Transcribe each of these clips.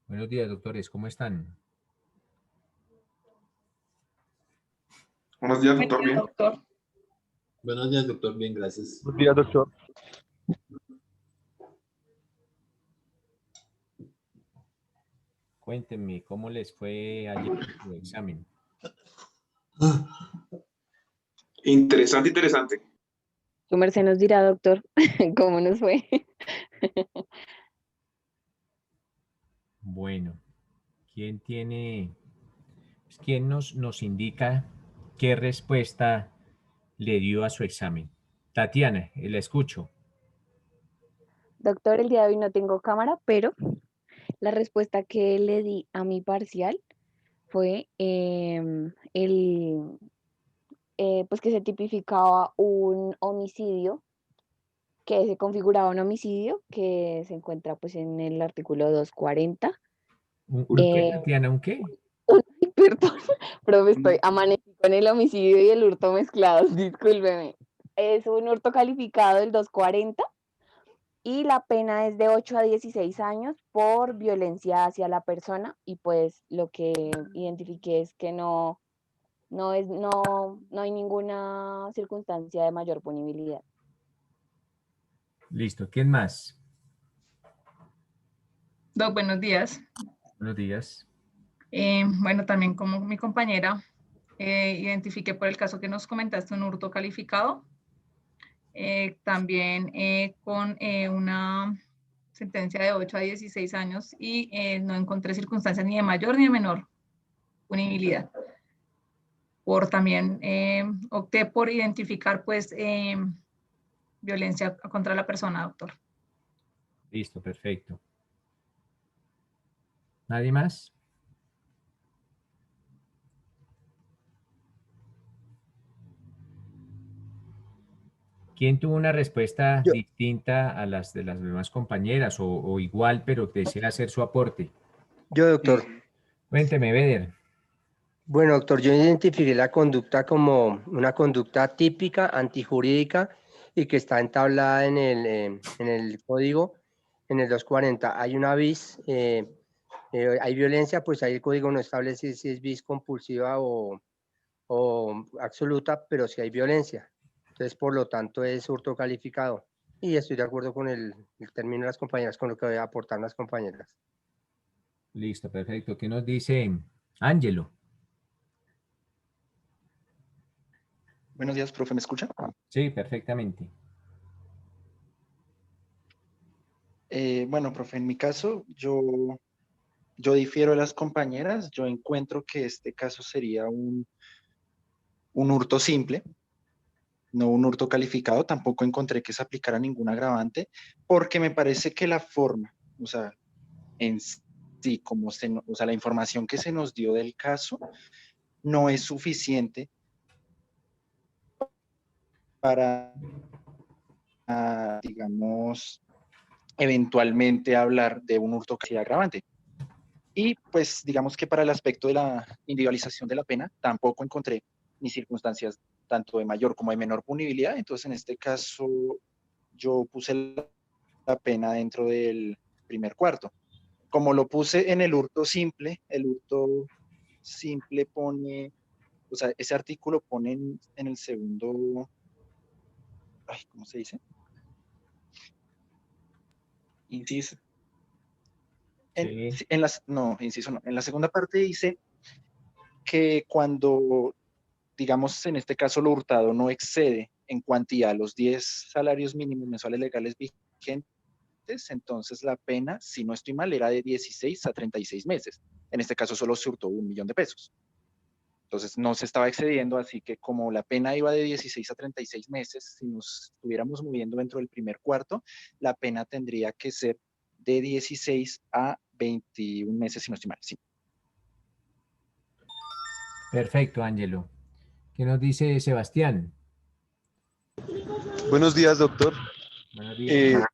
Buenos días, doctores, ¿cómo están? Buenos días, Buen doctor. día, Bien. doctor. Buenos días, doctor. Bien, gracias. Buenos días, doctor. Cuéntenme, ¿cómo les fue ayer en su examen? Interesante, interesante. Su merced nos dirá, doctor, cómo nos fue. Bueno, quién nos indica qué respuesta le dio a su examen? Tatiana, la escucho. Doctor, el día de hoy no tengo cámara, pero la respuesta que le di a mi parcial fue pues que se tipificaba un homicidio, que se configuraba un homicidio, que se encuentra pues en el artículo 240. ¿Un qué, Tatiana? ¿Un qué? Perdón, pero estoy amanecí con el homicidio y el hurto mezclados, discúlpeme. Es un hurto calificado del 240 y la pena es de 8 a 16 años por violencia hacia la persona, y pues lo que identifiqué es que no hay ninguna circunstancia de mayor punibilidad. Listo, ¿quién más? Doc, buenos días. Buenos días. Bueno, también como mi compañera, identifiqué por el caso que nos comentaste un hurto calificado. También con una sentencia de 8 a 16 años y no encontré circunstancias ni de mayor ni de menor punibilidad. También opté por identificar pues violencia contra la persona, doctor. Listo, perfecto. ¿Nadie más? ¿Quién tuvo una respuesta Yo. distinta a las de las demás compañeras o igual, pero desea hacer su aporte? Yo, doctor. Cuénteme, Beder. Bueno, doctor, yo identifiqué la conducta como una conducta típica, antijurídica y que está entablada en el código, en el 240. Hay una bis, hay violencia, pues ahí el código no establece si es bis compulsiva o absoluta, pero sí hay violencia. Entonces, por lo tanto, es hurto calificado. Y estoy de acuerdo con el término de las compañeras, con lo que voy a aportar las compañeras. Listo, perfecto. ¿Qué nos dice Ángelo? Buenos días, profe, ¿me escucha? Sí, perfectamente. Bueno, profe, en mi caso, yo difiero de las compañeras. Yo encuentro que este caso sería un hurto simple, no un hurto calificado. Tampoco encontré que se aplicara ningún agravante, porque me parece que la forma, o sea, en sí, o sea, la información que se nos dio del caso no es suficiente para, digamos, eventualmente hablar de un hurto que sea agravante. Y pues digamos que para el aspecto de la individualización de la pena, tampoco encontré ni circunstancias tanto de mayor como de menor punibilidad. Entonces, en este caso, yo puse la pena dentro del primer cuarto. Como lo puse en el hurto simple pone, o sea, ese artículo pone en el segundo, ay, ¿cómo se dice? Inciso. Sí. No, inciso no. En la segunda parte dice que cuando, digamos, en este caso lo hurtado no excede en cuantía los 10 salarios mínimos mensuales legales vigentes, entonces la pena, si no estoy mal, era de 16 a 36 meses. En este caso solo se hurtó 1.000.000 de pesos. Entonces no se estaba excediendo, así que como la pena iba de 16 a 36 meses, si nos estuviéramos moviendo dentro del primer cuarto, la pena tendría que ser de 16 a 21 meses, si no estoy mal. Sí. Perfecto, Ángelo. ¿Qué nos dice Sebastián? Buenos días, doctor. Buenos días.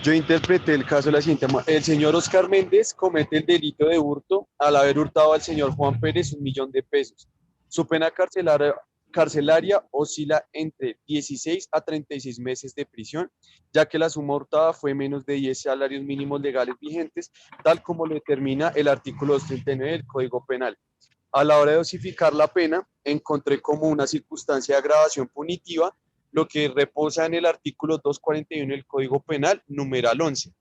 Yo interpreté el caso de la siguiente manera. El señor Oscar Méndez comete el delito de hurto al haber hurtado al señor Juan Pérez 1.000.000 de pesos. Su pena carcelaria carcelaria oscila entre 16 a 36 meses de prisión, ya que la suma hurtada fue menos de 10 salarios mínimos legales vigentes, tal como lo determina el artículo 239 del Código Penal. A la hora de dosificar la pena, encontré como una circunstancia de agravación punitiva lo que reposa en el artículo 241 del Código Penal, numeral 11.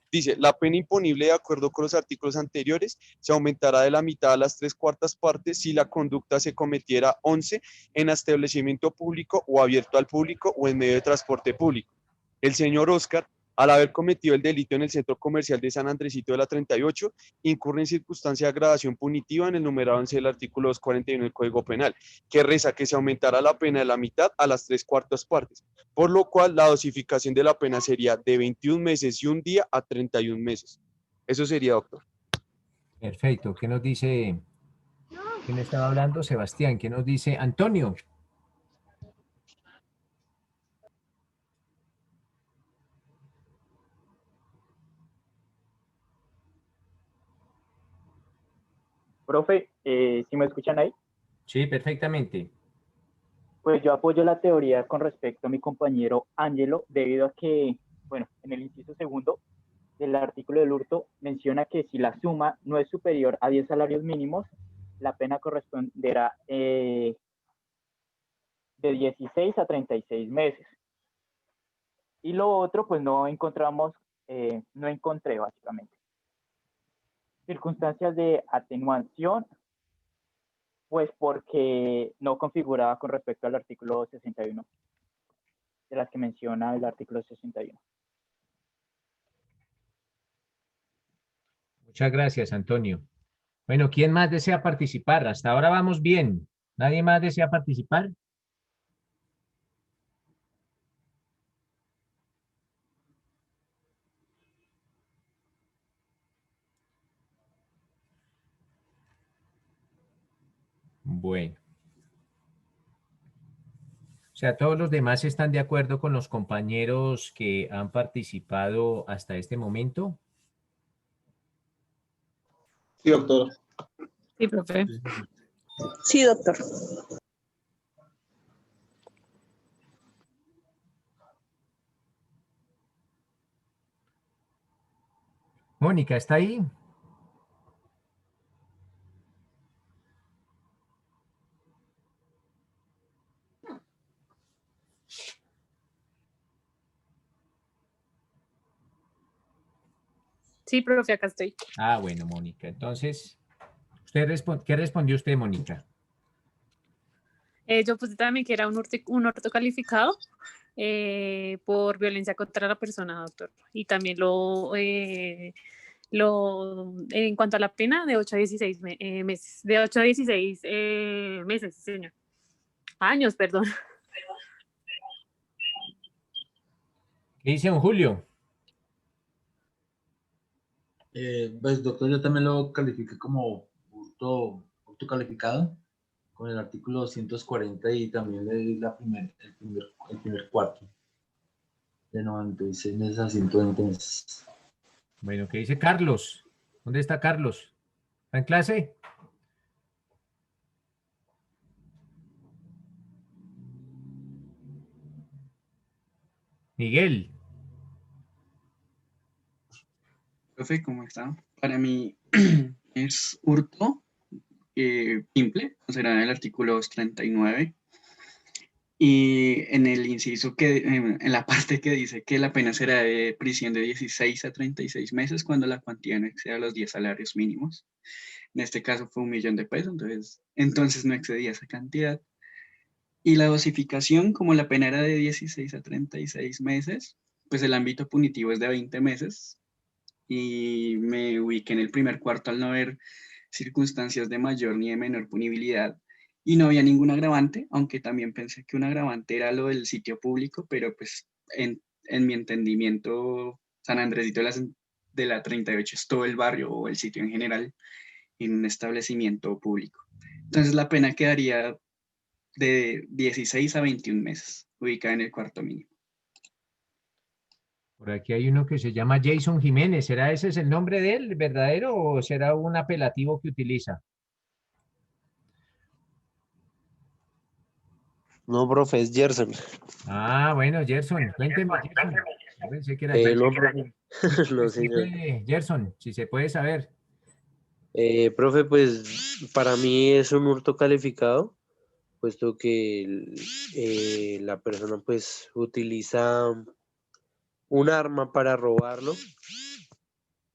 Dice, la pena imponible de acuerdo con los artículos anteriores se aumentará de la mitad a las 3/4 partes si la conducta se cometiera 11 en establecimiento público o abierto al público o en medio de transporte público. El señor Oscar, al haber cometido el delito en el centro comercial de San Andresito de la 38, incurre en circunstancia de agravación punitiva en el numeral 11 del artículo 241 del Código Penal, que reza que se aumentará la pena de la mitad a las 3/4 partes, por lo cual la dosificación de la pena sería de 21 meses y un día a 31 meses. Eso sería, doctor. Perfecto. ¿Qué nos dice? ¿Quién estaba hablando? Sebastián. ¿Qué nos dice Antonio? Profe, ¿sí me escuchan ahí? Sí, perfectamente. Pues yo apoyo la teoría con respecto a mi compañero Ángelo, debido a que, bueno, en el inciso segundo del artículo del hurto menciona que si la suma no es superior a 10 salarios mínimos, la pena corresponderá de 16 a 36 meses. Y lo otro, pues no encontré básicamente circunstancias de atenuación, pues porque no configuraba con respecto al artículo 61, de las que menciona el artículo 61. Muchas gracias, Antonio. Bueno, ¿quién más desea participar? Hasta ahora vamos bien. ¿Nadie más desea participar? Bueno. O sea, todos los demás están de acuerdo con los compañeros que han participado hasta este momento. Sí, doctor. Sí, profe. Sí, doctor. Mónica, ¿está ahí? Sí, profe, acá estoy. Ah, bueno, Mónica. Entonces, ¿qué respondió usted, Mónica? Yo puse también que era un hurto calificado por violencia contra la persona, doctor. Y también en cuanto a la pena, de 8 a 16 meses. De 8 a 16 meses, señor. Años, perdón. ¿Qué dice don Julio? Pues, doctor, yo también lo califiqué como hurto calificado con el artículo 240 y también le di el primer cuarto de 96 meses a 120 meses. Bueno, ¿qué dice Carlos? ¿Dónde está Carlos? ¿Está en clase? Miguel. Profe, ¿cómo está? Para mí es hurto simple, o será el artículo 239. Y en el inciso en la parte que dice que la pena será de prisión de 16 a 36 meses cuando la cuantía no exceda los 10 salarios mínimos. En este caso fue 1 millón de pesos, entonces no excedía esa cantidad. Y la dosificación, como la pena era de 16 a 36 meses, pues el ámbito punitivo es de 20 meses. Y me ubiqué en el primer cuarto al no haber circunstancias de mayor ni de menor punibilidad. Y no había ningún agravante, aunque también pensé que un agravante era lo del sitio público, pero pues en mi entendimiento, San Andresito de la 38 es todo el barrio o el sitio en general en un establecimiento público. Entonces la pena quedaría de 16 a 21 meses, ubicada en el cuarto mínimo. Por aquí hay uno que se llama Jason Jiménez. ¿Será ese el nombre de él, verdadero, o será un apelativo que utiliza? No, profe, es Gerson. Ah, bueno, Gerson, cuénteme, Gerson. Yo pensé que era No, Gerson. profe. No, señor. Explique, Gerson, si se puede saber. Profe, pues para mí es un hurto calificado, puesto que la persona pues utiliza un arma para robarlo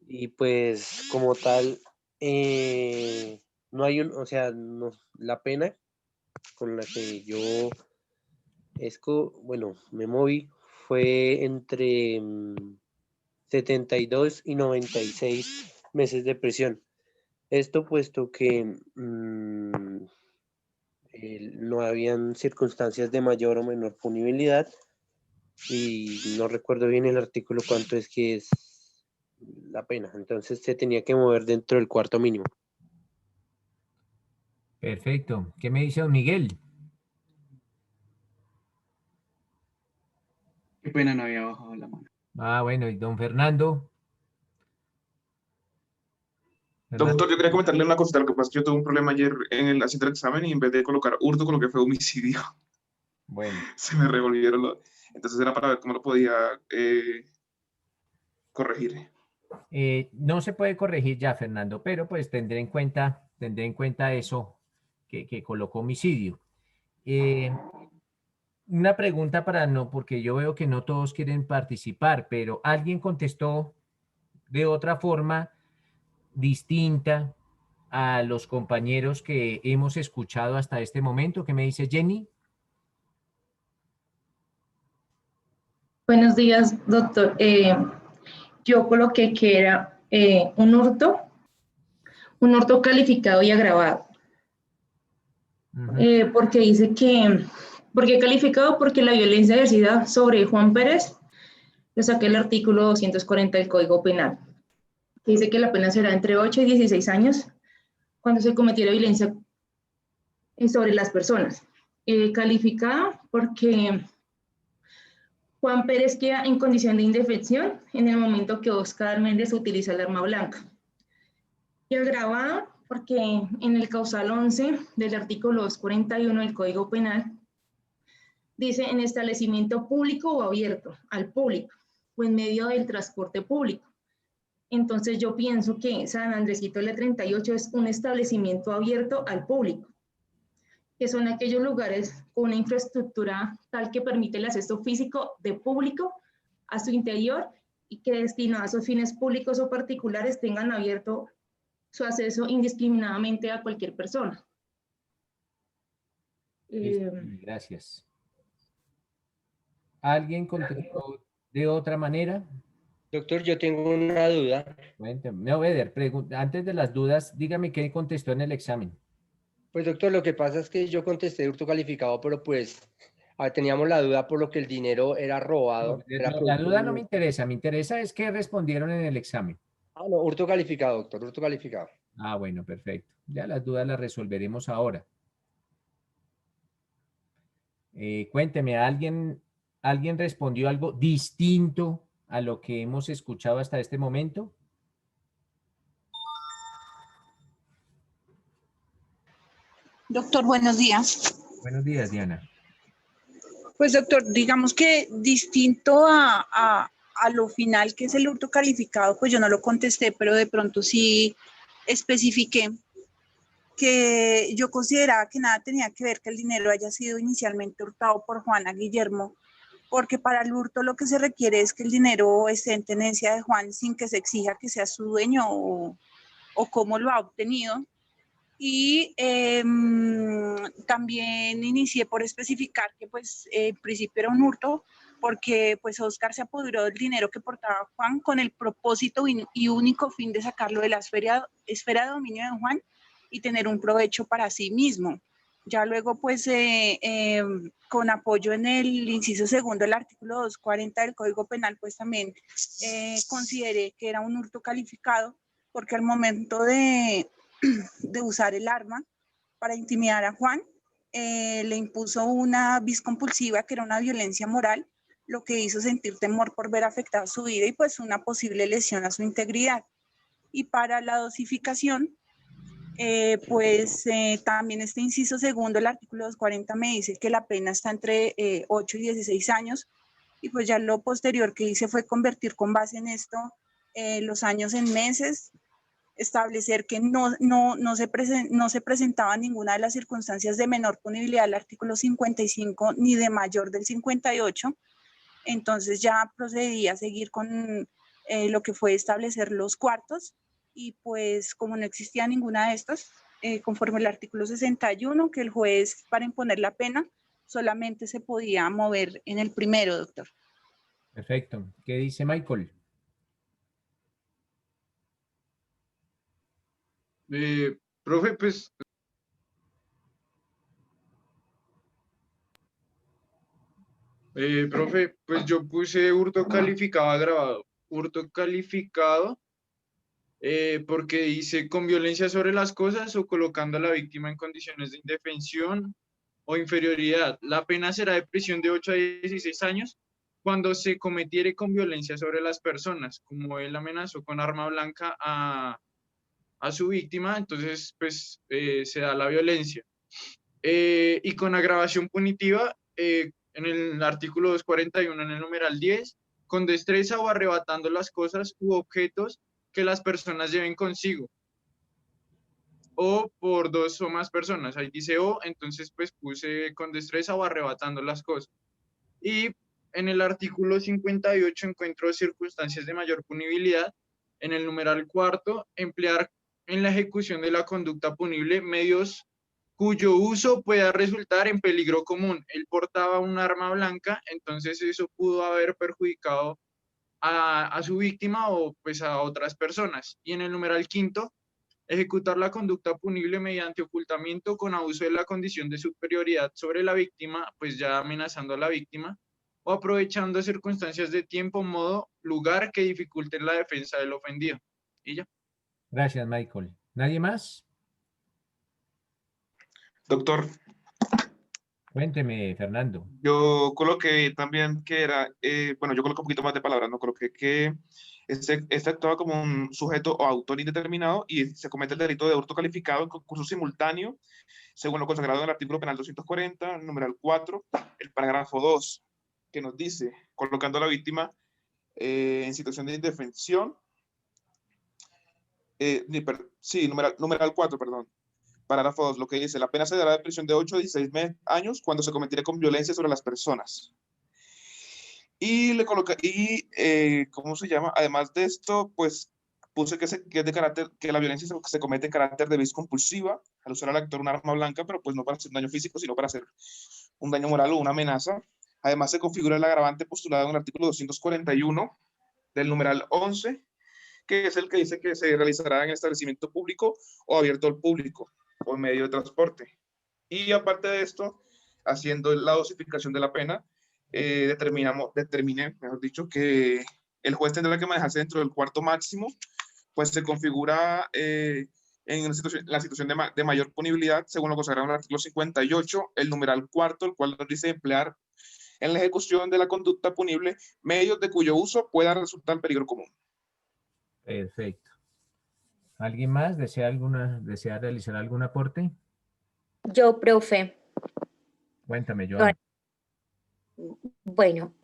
y pues como tal no hay o sea, no, la pena con la que yo bueno, me moví fue entre 72 y 96 meses de prisión. Esto puesto que no habían circunstancias de mayor o menor punibilidad y no recuerdo bien el artículo cuánto es que es la pena. Entonces se tenía que mover dentro del cuarto mínimo. Perfecto. ¿Qué me dice don Miguel? Qué pena, no había bajado la mano. Ah, bueno, y don Fernando. Doctor, yo quería comentarle una cosita. Lo que pasa es que yo tuve un problema ayer haciendo el examen y en vez de colocar hurto, coloqué fue homicidio. Bueno. Se me revolvieron los... Entonces era para ver cómo lo podía corregir. No se puede corregir ya, Fernando, pero pues tendré en cuenta eso que colocó homicidio. Una pregunta porque yo veo que no todos quieren participar, pero alguien contestó de otra forma distinta a los compañeros que hemos escuchado hasta este momento. ¿Qué me dice Jenny? Buenos días, doctor. Yo coloqué que era un hurto calificado y agravado. Porque dice ¿por qué calificado? Porque la violencia ejercida sobre Juan Pérez, le saqué el artículo 240 del Código Penal, que dice que la pena será entre 8 y 16 años cuando se cometiera violencia sobre las personas. Calificada porque Juan Pérez queda en condición de indefensión en el momento que Oscar Méndez utiliza el arma blanca. Y agravada porque en el causal 11 del artículo 241 del Código Penal dice en establecimiento público o abierto al público o en medio del transporte público. Entonces yo pienso que San Andresito L38 es un establecimiento abierto al público, que son aquellos lugares con una infraestructura tal que permite el acceso físico de público a su interior y que destinados a sus fines públicos o particulares tengan abierto su acceso indiscriminadamente a cualquier persona. Gracias. ¿Alguien contestó de otra manera? Doctor, yo tengo una duda. Cuéntame. No, Eder, antes de las dudas, dígame qué contestó en el examen. Pues doctor, lo que pasa es que yo contesté hurto calificado, pero pues teníamos la duda por lo que el dinero era robado. La duda no me interesa es qué respondieron en el examen. Ah, no, hurto calificado, doctor, hurto calificado. Ah, bueno, perfecto. Ya las dudas las resolveremos ahora. Cuénteme, ¿alguien respondió algo distinto a lo que hemos escuchado hasta este momento? Doctor, buenos días. Buenos días, Diana. Pues doctor, digamos que distinto a lo final que es el hurto calificado, pues yo no lo contesté, pero de pronto sí especifiqué que yo consideraba que nada tenía que ver que el dinero haya sido inicialmente hurtado por Juana Guillermo, porque para el hurto lo que se requiere es que el dinero esté en tenencia de Juan sin que se exija que sea su dueño o cómo lo ha obtenido. Y también inicié por especificar que pues en principio era un hurto porque pues Oscar se apoderó del dinero que portaba Juan con el propósito y único fin de sacarlo de la esfera de dominio de Juan y tener un provecho para sí mismo. Ya luego pues con apoyo en el inciso segundo del artículo 240 del Código Penal pues también consideré que era un hurto calificado porque al momento de usar el arma para intimidar a Juan, le impuso una vis compulsiva que era una violencia moral, lo que hizo sentir temor por ver afectada su vida y pues una posible lesión a su integridad. Y para la dosificación, también este inciso segundo, el artículo 240 me dice que la pena está entre 8 y 16 años, y pues ya lo posterior que hice fue convertir con base en esto los años en meses, establecer que no se presentaba ninguna de las circunstancias de menor punibilidad del artículo 55 ni de mayor del 58. Entonces ya procedí a seguir con lo que fue establecer los cuartos, y pues como no existía ninguna de estas, conforme el artículo 61, que el juez para imponer la pena solamente se podía mover en el primero, doctor. Perfecto. ¿Qué dice Michael? Profe, pues... profe, pues yo puse hurto calificado agravado. Hurto calificado porque dice con violencia sobre las cosas o colocando a la víctima en condiciones de indefensión o inferioridad. La pena será de prisión de 8 a 16 años cuando se cometiere con violencia sobre las personas, como él amenazó con arma blanca a su víctima, entonces pues se da la violencia. Y con agravación punitiva, en el artículo 241, en el numeral 10, con destreza o arrebatando las cosas u objetos que las personas lleven consigo, o por 2 o más personas. Ahí dice o, entonces pues puse con destreza o arrebatando las cosas. Y en el artículo 58 encuentro circunstancias de mayor punibilidad. En el numeral 4, emplear en la ejecución de la conducta punible medios cuyo uso pueda resultar en peligro común. Él portaba un arma blanca, entonces eso pudo haber perjudicado a su víctima o pues a otras personas. Y en el numeral 5, ejecutar la conducta punible mediante ocultamiento con abuso de la condición de superioridad sobre la víctima, pues ya amenazando a la víctima, o aprovechando circunstancias de tiempo, modo, lugar que dificulten la defensa del ofendido. Y ya. Gracias, Michael. ¿Nadie más? Doctor, Cuénteme, Fernando. yo coloqué también que era, bueno, yo coloqué un poquito más de palabras, ¿no? Coloqué que este actúa como un sujeto o autor indeterminado y se comete el delito de hurto calificado en concurso simultáneo, según lo consagrado en el artículo penal 240, numeral 4, el parágrafo 2, que nos dice, colocando a la víctima en situación de indefensión, numeral 4, perdón. Parágrafo 2, lo que dice, la pena se dará de prisión de 8 a 16 años cuando se cometiere con violencia sobre las personas. Y le coloca, ¿cómo se llama? Además de esto, pues puse que es de carácter, que la violencia se comete en carácter de vis compulsiva, al usar al actor un arma blanca, pero pues no para hacer un daño físico, sino para hacer un daño moral o una amenaza. Además se configura el agravante postulado en el artículo 241 del numeral 11, que es el que dice que se realizará en establecimiento público o abierto al público o en medio de transporte. Y aparte de esto, haciendo la dosificación de la pena, determiné, mejor dicho, que el juez tendrá que manejarse dentro del cuarto máximo, pues se configura en la situación de mayor punibilidad, según lo consagrado en el artículo 58, el numeral cuarto, el cual nos dice emplear en la ejecución de la conducta punible medios de cuyo uso pueda resultar peligro común. Perfecto. ¿Alguien más desea realizar algún aporte? Yo, profe. Cuéntame, Joana. Bueno,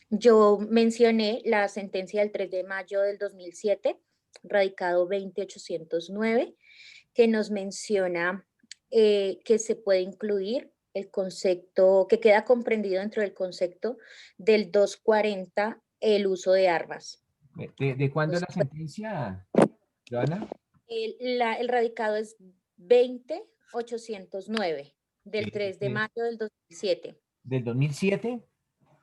yo mencioné la sentencia del 3 de mayo del 2007, radicado 20809, que nos menciona que se puede incluir el concepto, que queda comprendido dentro del concepto del 240, el uso de armas. ¿De cuándo es la sentencia, Joana? El radicado es 20809, del 3 de mayo del 2007. ¿Del 2007?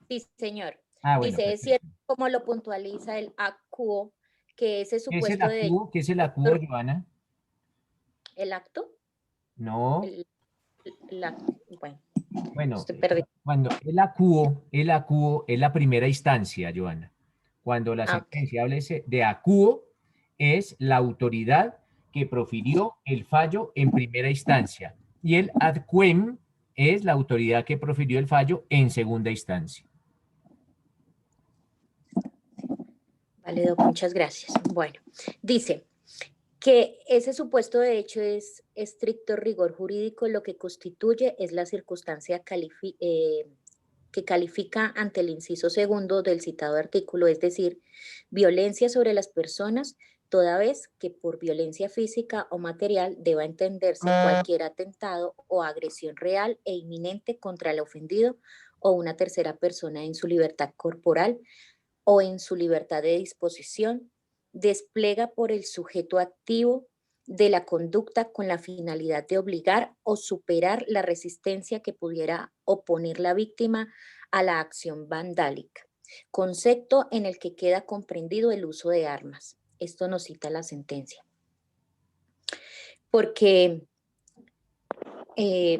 Sí, señor. Ah, bueno, dice, es cierto como lo puntualiza el ACUO, que ese supuesto de... ¿Qué es el ACUO, Joana? ¿El acto? No. Bueno, estoy perdida. Cuando el ACUO es la primera instancia, Joana. Cuando la sentencia habla de ACUO, es la autoridad que profirió el fallo en primera instancia. Y el ADQUEM es la autoridad que profirió el fallo en segunda instancia. Vale, Doc, muchas gracias. Bueno, dice Que ese supuesto de hecho es estricto rigor jurídico, lo que constituye es la circunstancia que califica ante el inciso segundo del citado artículo, es decir, violencia sobre las personas, toda vez que por violencia física o material deba entenderse cualquier atentado o agresión real e inminente contra el ofendido o una tercera persona en su libertad corporal o en su libertad de disposición, despliega por el sujeto activo de la conducta con la finalidad de obligar o superar la resistencia que pudiera oponer la víctima a la acción vandálica, concepto en el que queda comprendido el uso de armas. Esto nos cita la sentencia. Porque,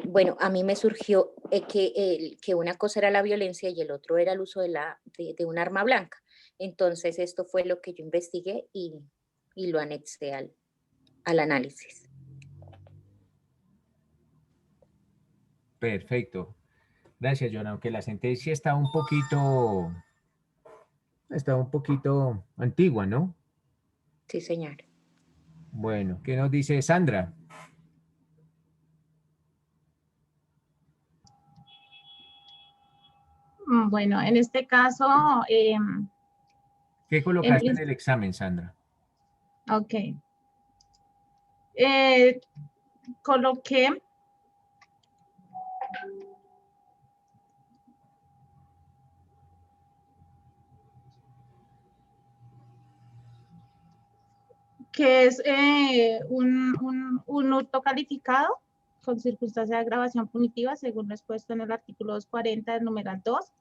bueno, a mí me surgió que una cosa era la violencia y el otro era el uso de un arma blanca. Entonces, esto fue lo que yo investigué y lo anexé al análisis. Perfecto. Gracias, John. Aunque la sentencia está un poquito antigua, ¿no? Sí, señor. Bueno, ¿qué nos dice Sandra? Bueno, en este caso... ¿Qué colocaste en el examen, Sandra? Ok. Coloqué que es un hurto calificado con circunstancia de agravación punitiva según lo expuesto en el artículo 240 del numeral 2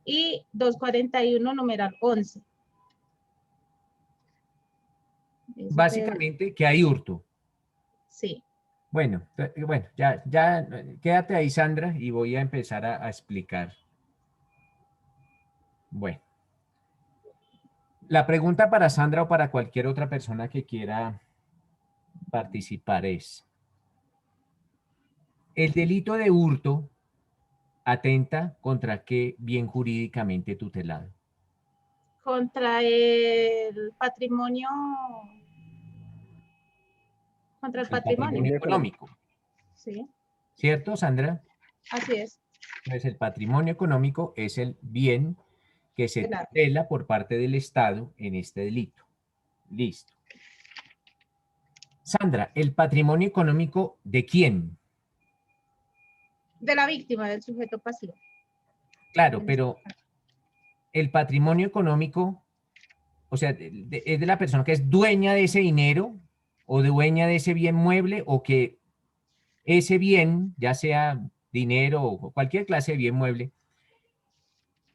y 241 numeral 11. Básicamente que hay hurto. Sí. Bueno, ya quédate ahí, Sandra, y voy a empezar a explicar. Bueno. La pregunta para Sandra o para cualquier otra persona que quiera participar es, ¿el delito de hurto atenta contra qué bien jurídicamente tutelado? Contra el patrimonio. Contra el patrimonio económico. Sí. ¿Cierto, Sandra? Así es. Entonces, el patrimonio económico es el bien que se tutela por parte del Estado en este delito. Listo. Sandra, ¿el patrimonio económico de quién? De la víctima, del sujeto pasivo. Claro, pero el patrimonio económico, o sea, es de la persona que es dueña de ese dinero o dueña de ese bien mueble, o que ese bien, ya sea dinero o cualquier clase de bien mueble,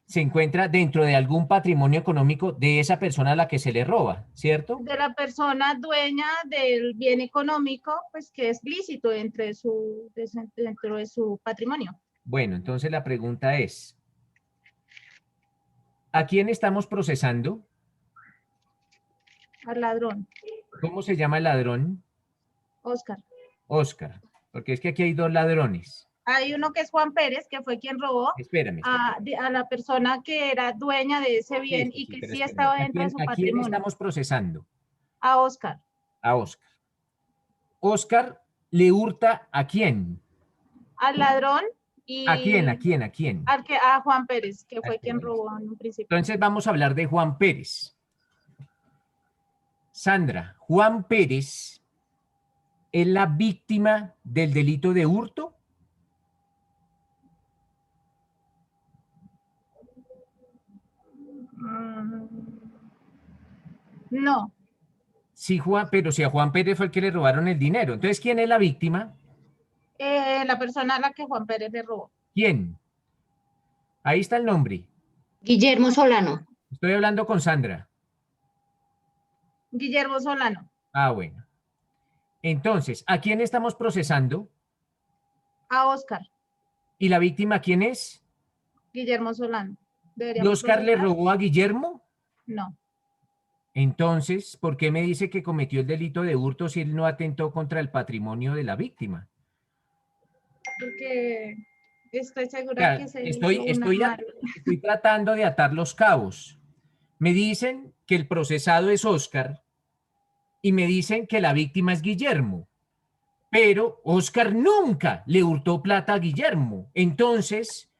se encuentra dentro de algún patrimonio económico de esa persona a la que se le roba, ¿cierto? De la persona dueña del bien económico, pues que es lícito dentro de su patrimonio. Bueno, entonces la pregunta es, ¿a quién estamos procesando? Al ladrón. ¿Cómo se llama el ladrón? Oscar. Oscar, porque es que aquí hay dos ladrones. Hay uno que es Juan Pérez, que fue quien robó Espérame. a la persona que era dueña de ese bien y que sí estaba dentro de su patrimonio. ¿A quién estamos procesando? A Oscar. A Oscar. Oscar le hurta ¿a quién? Al ladrón y... ¿A quién? ¿A quién? ¿A quién? A Juan Pérez, que fue quien robó en un principio. Entonces vamos a hablar de Juan Pérez. Sandra, ¿Juan Pérez es la víctima del delito de hurto? No. Sí, pero si a Juan Pérez fue el que le robaron el dinero. Entonces, ¿quién es la víctima? La persona a la que Juan Pérez le robó. ¿Quién? Ahí está el nombre. Guillermo Solano. Estoy hablando con Sandra. Guillermo Solano. Ah, bueno. Entonces, ¿a quién estamos procesando? A Oscar. ¿Y la víctima quién es? Guillermo Solano. ¿Y Oscar le robó a Guillermo? No. Entonces, ¿por qué me dice que cometió el delito de hurto si él no atentó contra el patrimonio de la víctima? Porque estoy segura Claro, que se estoy tratando de atar los cabos. Me dicen que el procesado es Oscar y me dicen que la víctima es Guillermo, pero Oscar nunca le hurtó plata a Guillermo. Entonces,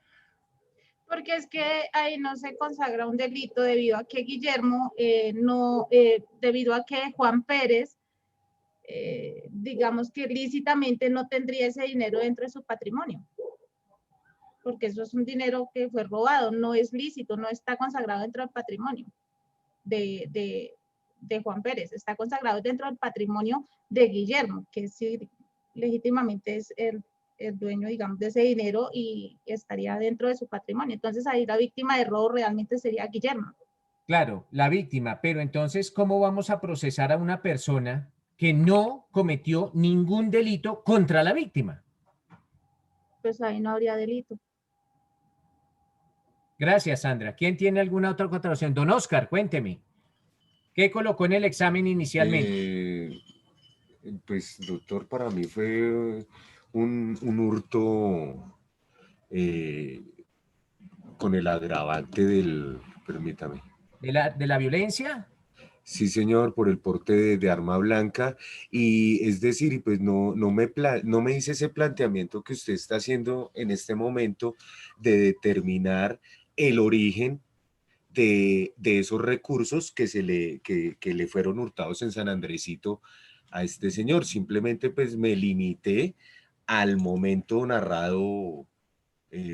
Porque es que ahí no se consagra un delito debido a que Guillermo, debido a que Juan Pérez, digamos que lícitamente no tendría ese dinero dentro de su patrimonio. Porque eso es un dinero que fue robado, no es lícito, no está consagrado dentro del patrimonio de Juan Pérez, está consagrado dentro del patrimonio de Guillermo, que sí, legítimamente es el dueño, digamos, de ese dinero y estaría dentro de su patrimonio. Entonces ahí la víctima de robo realmente sería Guillermo. claro, la víctima, pero entonces, ¿cómo vamos a procesar a una persona que no cometió ningún delito contra la víctima? Pues ahí no habría delito. Gracias, Sandra. ¿Quién tiene alguna otra acotación? Don Oscar, cuénteme. ¿Qué colocó en el examen inicialmente? Pues, doctor, para mí fue un hurto con el agravante permítame. ¿De la violencia? Sí, señor, por el porte de arma blanca. Y es decir, pues no me hice ese planteamiento que usted está haciendo en este momento de determinar el origen de esos recursos que le fueron hurtados en San Andresito a este señor. Simplemente pues me limité al momento narrado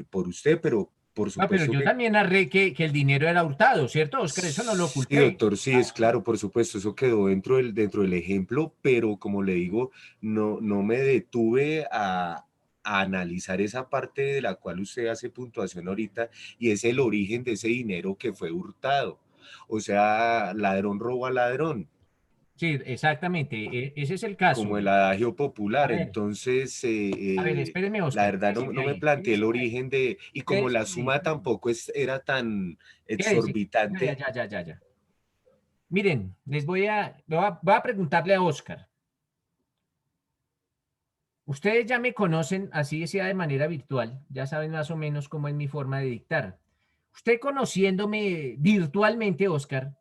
por usted, pero por Ah, pero supuesto yo que... también narré que el dinero era hurtado, ¿cierto, Oscar? Eso no lo Sí, oculté. doctor, sí, es claro, por supuesto, eso quedó dentro del ejemplo, pero como le digo, no me detuve a analizar esa parte de la cual usted hace puntuación ahorita, y es el origen de ese dinero que fue hurtado. O sea, ladrón roba ladrón, Sí, exactamente. Ese es el caso. como el adagio A popular. ver, Entonces, espéreme, la Oscar. verdad no me planteé el origen y como Quédese la ahí. suma tampoco era tan Quédese. exorbitante. Ya. Miren, voy a preguntarle a Oscar. Ustedes ya me conocen, así sea de manera virtual, ya saben más o menos cómo es mi forma de dictar. Usted conociéndome virtualmente, Oscar,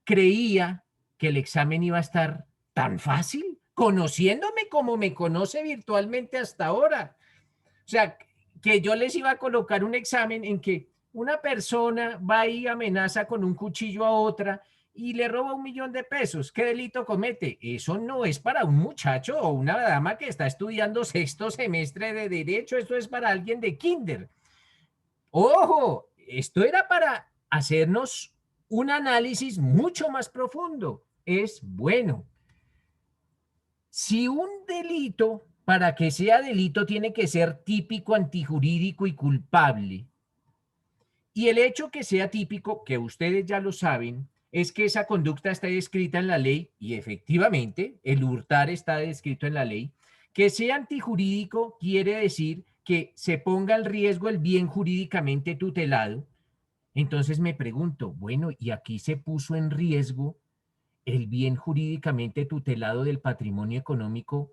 creía que el examen iba a estar tan fácil, conociéndome como me conoce virtualmente hasta ahora. O sea, que yo les iba a colocar un examen en que una persona va y amenaza con un cuchillo a otra y le roba 1.000.000 de pesos. ¿Qué delito comete? Eso no es para un muchacho o una dama que está estudiando sexto semestre de derecho. Esto es para alguien de kinder. Ojo, esto era para hacernos un análisis mucho más profundo. Es bueno. Si un delito, para que sea delito, tiene que ser típico, antijurídico y culpable. Y el hecho que sea típico, que ustedes ya lo saben, es que esa conducta está descrita en la ley, y efectivamente el hurtar está descrito en la ley. Que sea antijurídico quiere decir que se ponga en riesgo el bien jurídicamente tutelado. Entonces me pregunto, bueno, ¿y aquí se puso en riesgo el bien jurídicamente tutelado del patrimonio económico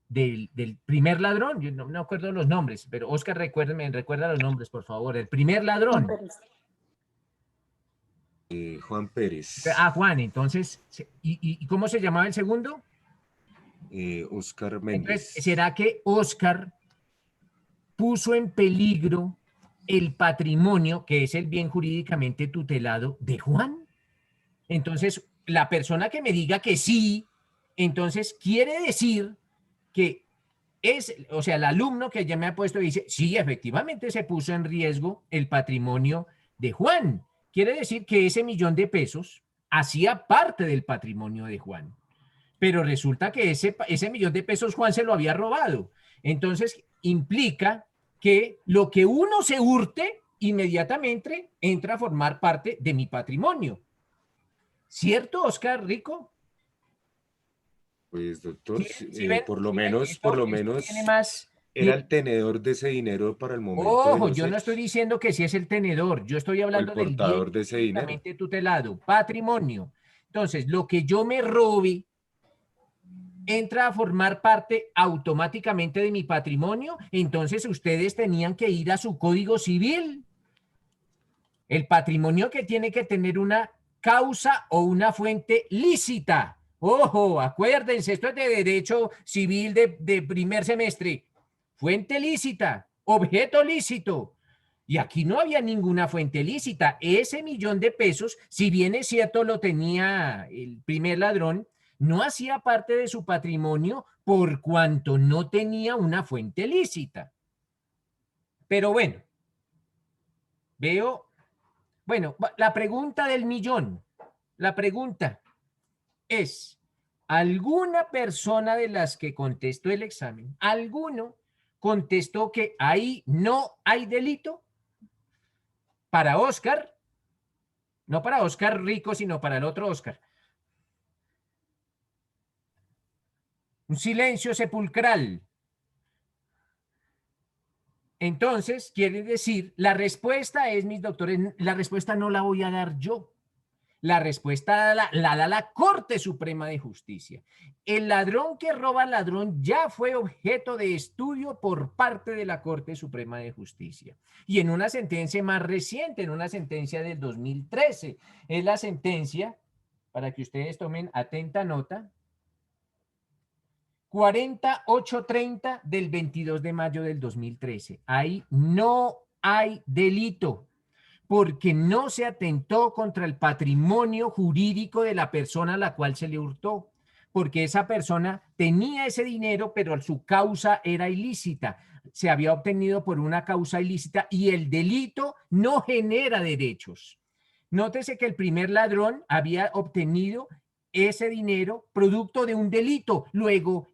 del primer ladrón? Yo no acuerdo los nombres, pero Oscar, recuerda los nombres, por favor. El primer ladrón. Juan Pérez. Juan, entonces, ¿y cómo se llamaba el segundo? Oscar Méndez. Entonces, ¿será que Oscar puso en peligro el patrimonio, que es el bien jurídicamente tutelado de Juan? Entonces, la persona que me diga que sí, entonces quiere decir que o sea, el alumno que ya me ha puesto dice, sí, efectivamente se puso en riesgo el patrimonio de Juan. Quiere decir que ese 1.000.000 de pesos hacía parte del patrimonio de Juan. Pero resulta que ese 1.000.000 de pesos Juan se lo había robado. Entonces, implica que lo que uno se hurte inmediatamente entra a formar parte de mi patrimonio. ¿Cierto, Oscar Rico? Pues, doctor, por lo menos tiene más... era el tenedor de ese dinero para el momento de Ojo, los yo no estoy diciendo que si es el tenedor, yo estoy hablando el portador de ese dinero. jurídicamente tutelado, patrimonio. Entonces, lo que yo me robe entra a formar parte automáticamente de mi patrimonio. Entonces, ustedes tenían que ir a su código civil. El patrimonio que tiene que tener una causa o una fuente lícita Ojo, acuérdense, esto es de derecho civil de primer semestre. Fuente lícita, objeto lícito. Y aquí no había ninguna fuente lícita. Ese $1.000.000, si bien es cierto lo tenía el primer ladrón, no hacía parte de su patrimonio por cuanto no tenía una fuente lícita. Pero bueno, bueno, la pregunta del millón, la pregunta es, ¿alguna persona de las que contestó el examen, alguno contestó que ahí no hay delito? Para Oscar, no para Oscar Rico, sino para el otro Oscar. Un silencio sepulcral. Entonces, quiere decir, la respuesta es, mis doctores, la respuesta no la voy a dar yo. La respuesta la da la Corte Suprema de Justicia. El ladrón que roba al ladrón ya fue objeto de estudio por parte de la Corte Suprema de Justicia. Y en una sentencia más reciente, en una sentencia del 2013, es la sentencia, para que ustedes tomen atenta nota, 4830 del 22 de mayo del 2013. Ahí no hay delito, porque no se atentó contra el patrimonio jurídico de la persona a la cual se le hurtó, porque esa persona tenía ese dinero, pero su causa era ilícita, se había obtenido por una causa ilícita y el delito no genera derechos. Nótese que el primer ladrón había obtenido ese dinero producto de un delito. Luego,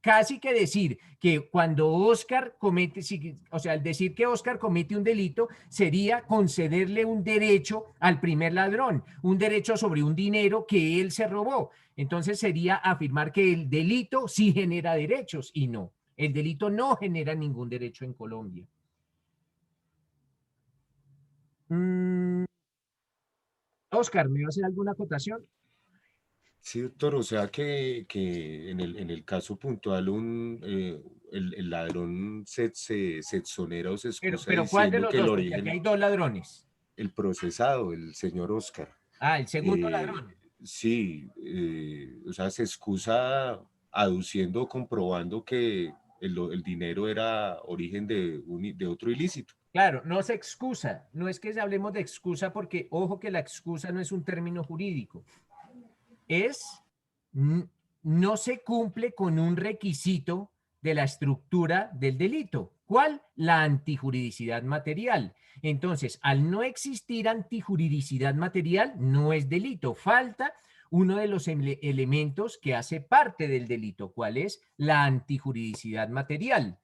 casi que decir que cuando Oscar comete, o sea, al decir que Oscar comete un delito, sería concederle un derecho al primer ladrón, un derecho sobre un dinero que él se robó. Entonces sería afirmar que el delito sí genera derechos y no. El delito no genera ningún derecho en Colombia. Oscar, ¿me va a hacer alguna acotación? Sí, doctor, o sea que en el caso puntual el ladrón se exonera o se excusa Pero ¿cuál de diciendo los que el dos? Porque aquí hay origen, dos ladrones. el procesado, el señor Oscar. Ah, el segundo ladrón. Sí, o sea, se excusa aduciendo, comprobando que el dinero era origen de otro ilícito. Claro, no se excusa, no es que hablemos de excusa porque, ojo, que la excusa no es un término jurídico. No se cumple con un requisito de la estructura del delito. ¿Cuál? La antijuridicidad material. Entonces, al no existir antijuridicidad material, no es delito. Falta uno de los elementos que hace parte del delito. ¿Cuál es? La antijuridicidad material.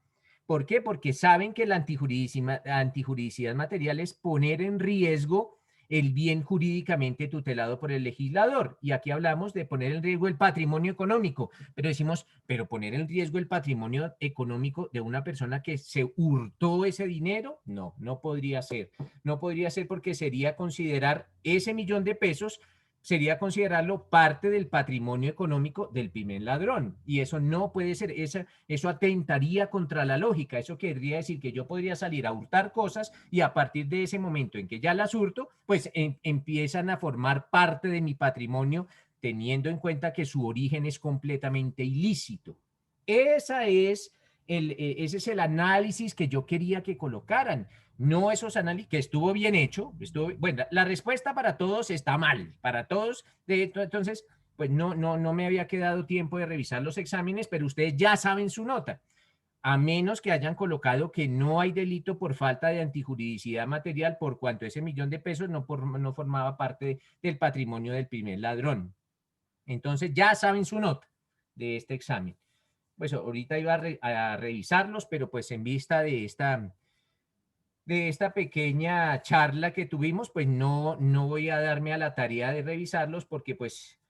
¿Por qué? Porque saben que la antijuridicidad material es poner en riesgo el bien jurídicamente tutelado por el legislador. Y aquí hablamos de poner en riesgo el patrimonio económico, pero decimos, pero poner en riesgo el patrimonio económico de una persona que se hurtó ese dinero, no, no podría ser. No podría ser porque sería considerar ese $1.000.000, sería considerarlo parte del patrimonio económico del primer ladrón. Y eso no puede ser, eso atentaría contra la lógica. Eso querría decir que yo podría salir a hurtar cosas y a partir de ese momento en que ya las hurto, pues empiezan a formar parte de mi patrimonio, teniendo en cuenta que su origen es completamente ilícito. Ese es el análisis que yo quería que colocaran. No esos análisis, que estuvo bien hecho, bueno, la respuesta para todos está mal, para todos, entonces, pues no me había quedado tiempo de revisar los exámenes, pero ustedes ya saben su nota, a menos que hayan colocado que no hay delito por falta de antijuridicidad material, por cuanto ese $1.000.000 no formaba parte del patrimonio del primer ladrón. Entonces ya saben su nota de este examen. Pues ahorita iba a revisarlos, pero pues en vista de esta pequeña charla que tuvimos, pues no voy a darme a la tarea de revisarlos porque pues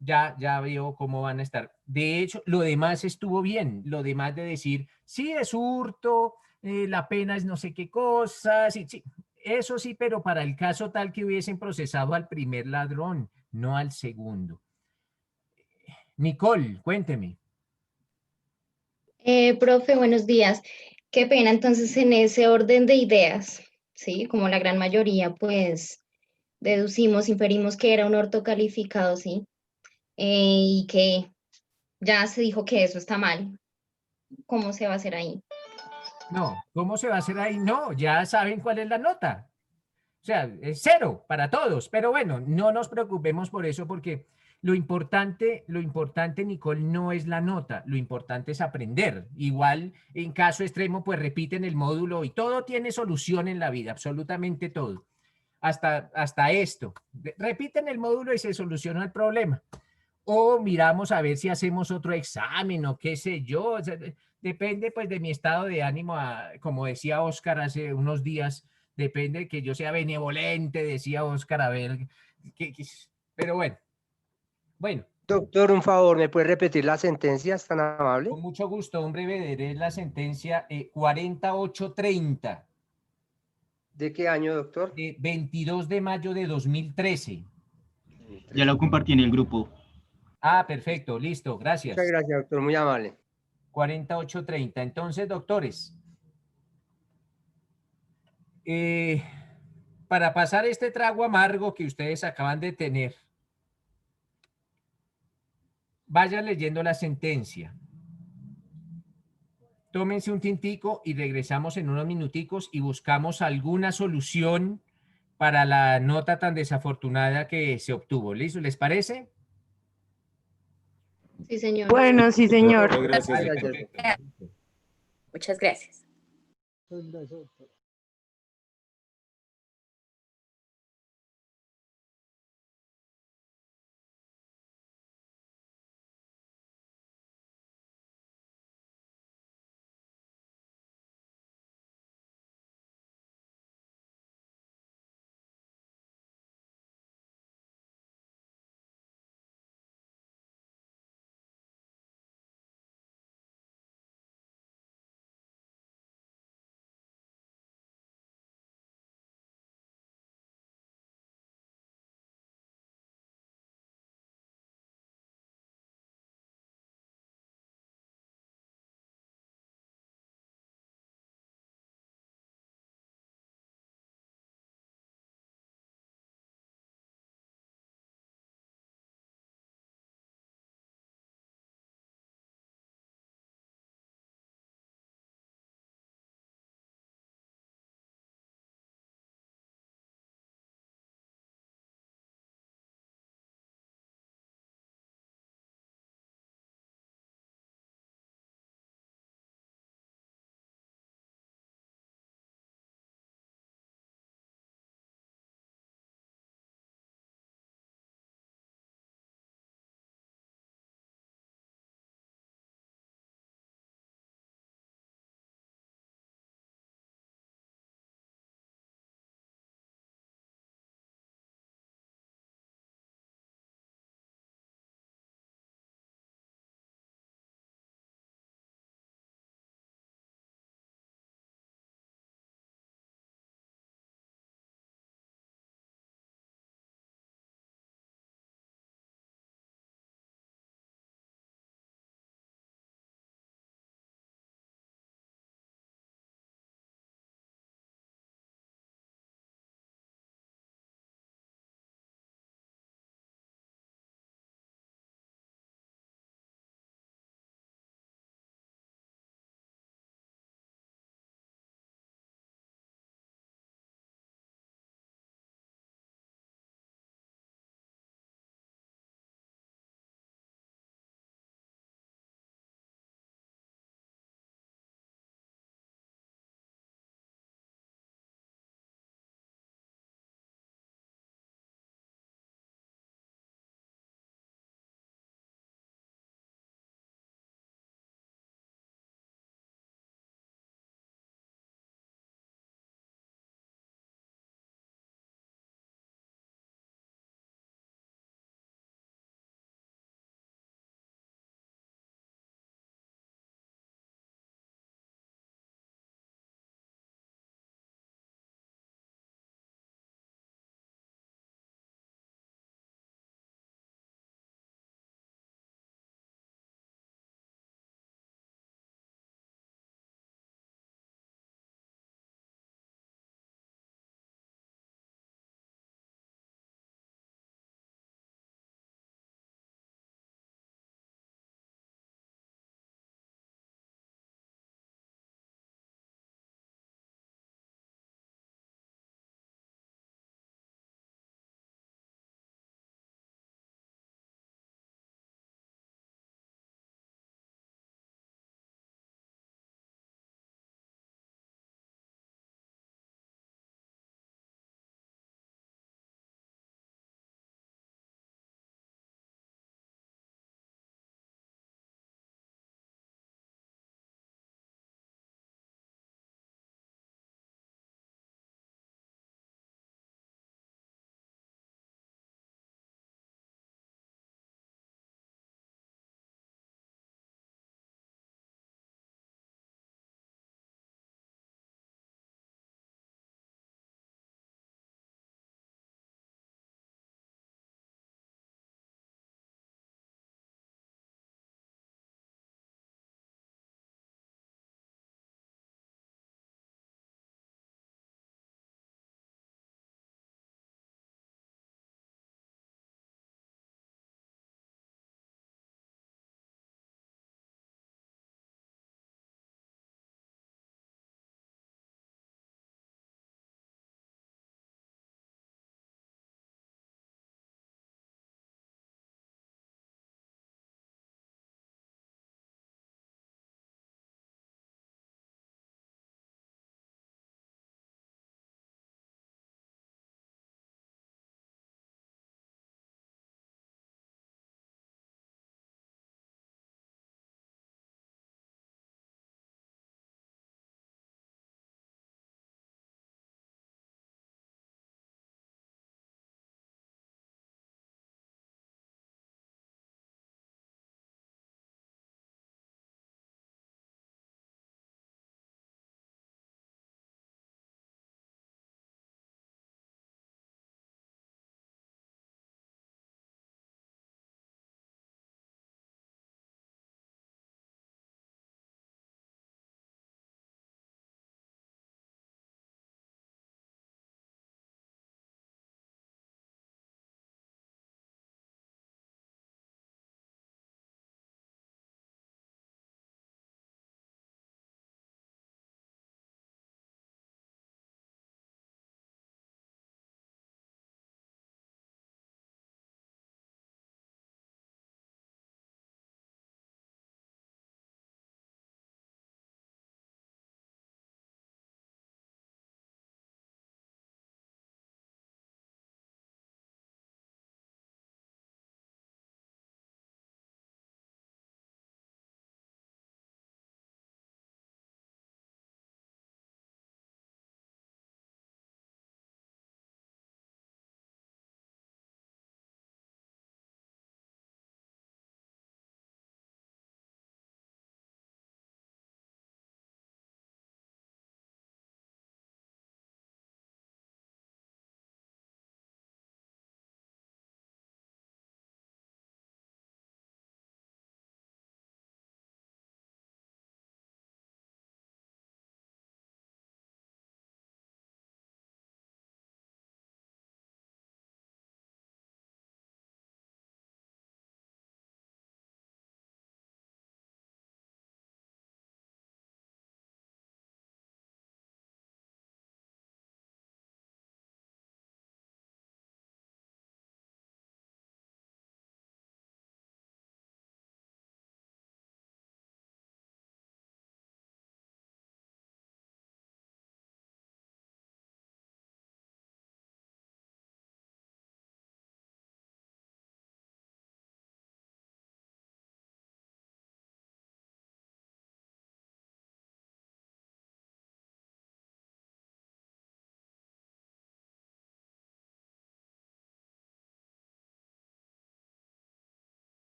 ya veo cómo van a estar. De hecho, lo demás estuvo bien, lo demás de decir, sí es hurto, la pena es no sé qué cosa, sí, eso sí, pero para el caso tal que hubiesen procesado al primer ladrón, no al segundo. Nicole, cuénteme. Profe, buenos días. Qué pena, entonces en ese orden de ideas, ¿sí? Como la gran mayoría, pues deducimos, inferimos que era un orto calificado, ¿sí? y que ya se dijo que eso está mal. ¿Cómo se va a hacer ahí? No, ¿cómo se va a hacer ahí? No, ya saben cuál es la nota. O sea, es 0 para todos, pero bueno, no nos preocupemos por eso porque lo importante, Nicole, no es la nota, lo importante es aprender. Igual, en caso extremo, pues repiten el módulo y todo tiene solución en la vida, absolutamente todo. Hasta esto. Repiten el módulo y se soluciona el problema. O miramos a ver si hacemos otro examen o qué sé yo. O sea, depende pues de mi estado de ánimo, como decía Oscar hace unos días, depende de que yo sea benevolente, decía Oscar, a ver, pero bueno. Doctor, un favor, ¿me puede repetir la sentencia? ¿Es tan amable? Con mucho gusto, un breve de la sentencia 4830. ¿De qué año, doctor? 22 de mayo de 2013. Ya lo compartí en el grupo. Ah, perfecto, listo, gracias. Muchas gracias, doctor, muy amable. 4830. Entonces, doctores, para pasar este trago amargo que ustedes acaban de tener, vayan leyendo la sentencia. Tómense un tintico y regresamos en unos minuticos y buscamos alguna solución para la nota tan desafortunada que se obtuvo. ¿Listo? ¿Les parece? Sí, señor. Bueno, sí, señor. Gracias. Muchas gracias.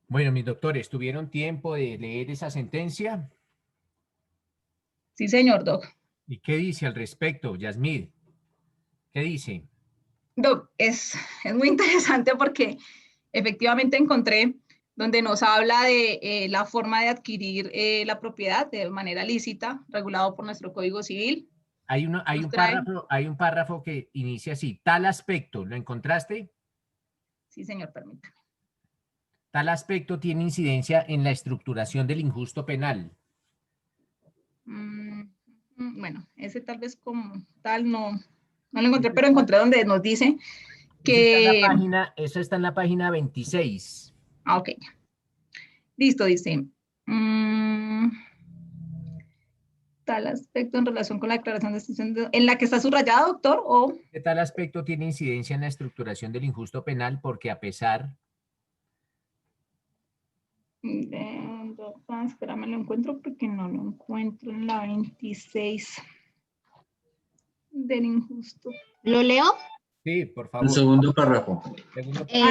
Bueno, mis doctores, ¿tuvieron tiempo de leer esa sentencia? Sí, señor, Doc. ¿Y qué dice al respecto, Yasmín? ¿Qué dice? Doc, es muy interesante porque efectivamente encontré donde nos habla de la forma de adquirir la propiedad de manera lícita, regulado por nuestro Código Civil. Hay un párrafo que inicia así, tal aspecto, ¿lo encontraste? Sí, señor, permítame. Tal aspecto tiene incidencia en la estructuración del injusto penal. Bueno, ese tal vez como tal no lo encontré, pero encontré donde nos dice que... Eso está en la página 26. Ah, ok. Listo, dice. Tal aspecto en relación con la declaración de extinción en la que está subrayado, doctor, o... ¿Qué tal aspecto tiene incidencia en la estructuración del injusto penal? Porque a pesar... Espérame, lo encuentro porque no lo encuentro en la 26 del injusto. ¿Lo leo? Sí, por favor. El segundo párrafo.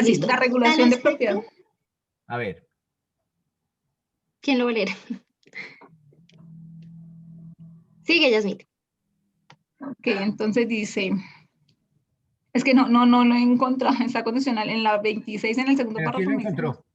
Sí, la regulación de propiedad. A ver. ¿Quién lo va a leer? Sigue, Yasmín. Ok, entonces dice... Es que no lo he encontrado, está condicional en la 26 en el segundo párrafo. ¿Quién lo encontró?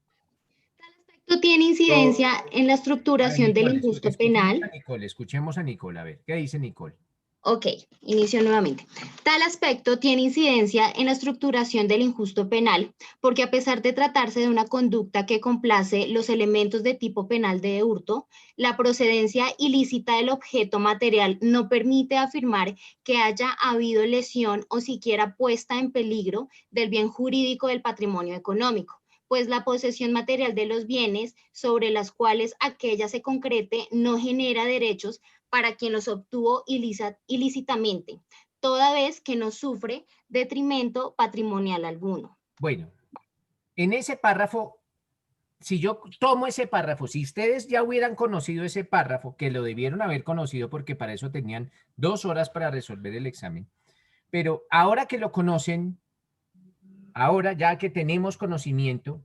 Esto tiene incidencia en la estructuración del injusto penal. Escuchemos a Nicole, a ver, ¿qué dice Nicole? Ok, inicio nuevamente. Tal aspecto tiene incidencia en la estructuración del injusto penal, porque a pesar de tratarse de una conducta que complace los elementos de tipo penal de hurto, la procedencia ilícita del objeto material no permite afirmar que haya habido lesión o siquiera puesta en peligro del bien jurídico del patrimonio económico, pues la posesión material de los bienes sobre las cuales aquella se concrete no genera derechos para quien los obtuvo ilícitamente, toda vez que no sufre detrimento patrimonial alguno. Bueno, en ese párrafo, si yo tomo ese párrafo, si ustedes ya hubieran conocido ese párrafo, que lo debieron haber conocido porque para eso tenían 2 horas para resolver el examen, pero ahora que lo conocen, ahora ya que tenemos conocimiento,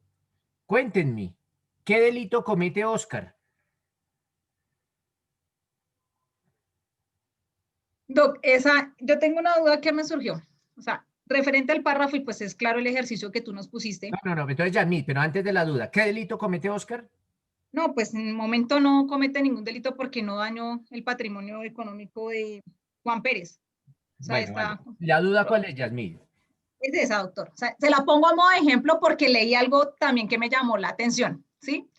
cuéntenme, ¿qué delito comete Oscar? Doc, yo tengo una duda que me surgió. O sea, referente al párrafo, y pues es claro el ejercicio que tú nos pusiste. No, entonces Yasmín, pero antes de la duda, ¿qué delito comete Oscar? No, pues en el momento no comete ningún delito porque no dañó el patrimonio económico de Juan Pérez. O sea, Bueno, vale. ¿La duda cuál es, Yasmín? Es esa, doctor. O sea, se la pongo a modo de ejemplo porque leí algo también que me llamó la atención, ¿sí?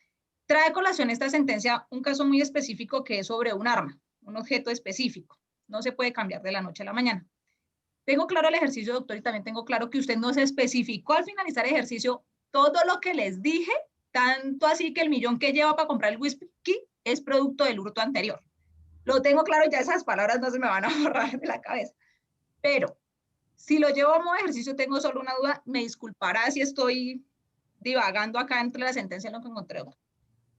Trae a colación esta sentencia un caso muy específico que es sobre un arma, un objeto específico. No se puede cambiar de la noche a la mañana. Tengo claro el ejercicio, doctor, y también tengo claro que usted no se especificó al finalizar el ejercicio todo lo que les dije, tanto así que el millón que lleva para comprar el whisky es producto del hurto anterior. Lo tengo claro, ya esas palabras no se me van a borrar de la cabeza. Pero si lo llevo a modo ejercicio, tengo solo una duda, me disculpará si estoy divagando acá entre la sentencia y lo que encontré.